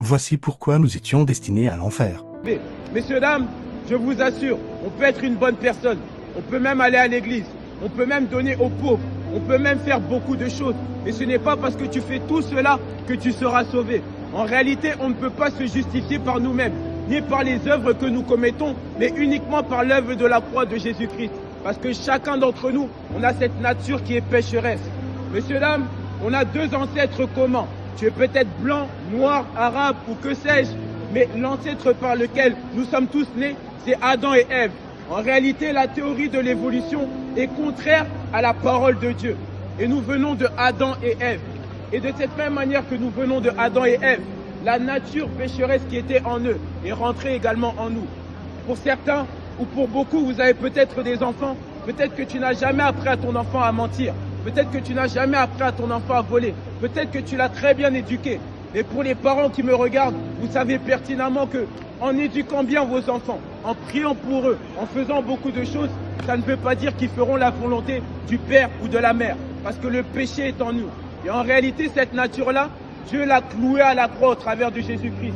voici pourquoi nous étions destinés à l'enfer. Mais, messieurs, dames, je vous assure, on peut être une bonne personne, on peut même aller à l'église, on peut même donner aux pauvres, on peut même faire beaucoup de choses. Mais ce n'est pas parce que tu fais tout cela que tu seras sauvé. En réalité, on ne peut pas se justifier par nous-mêmes, ni par les œuvres que nous commettons, mais uniquement par l'œuvre de la croix de Jésus-Christ. Parce que chacun d'entre nous, on a cette nature qui est pécheresse. Messieurs, dames, on a deux ancêtres communs. Tu es peut-être blanc, noir, arabe ou que sais-je, mais l'ancêtre par lequel nous sommes tous nés, c'est Adam et Ève. En réalité, la théorie de l'évolution est contraire à la parole de Dieu. Et nous venons de Adam et Ève. Et de cette même manière que nous venons de Adam et Ève, la nature pécheresse qui était en eux est rentrée également en nous. Pour certains, ou pour beaucoup, vous avez peut-être des enfants, peut-être que tu n'as jamais appris à ton enfant à mentir, peut-être que tu n'as jamais appris à ton enfant à voler, peut-être que tu l'as très bien éduqué. Mais pour les parents qui me regardent, vous savez pertinemment que en éduquant bien vos enfants, en priant pour eux, en faisant beaucoup de choses, ça ne veut pas dire qu'ils feront la volonté du père ou de la mère, parce que le péché est en nous. Et en réalité, cette nature-là, Dieu l'a clouée à la croix au travers de Jésus-Christ.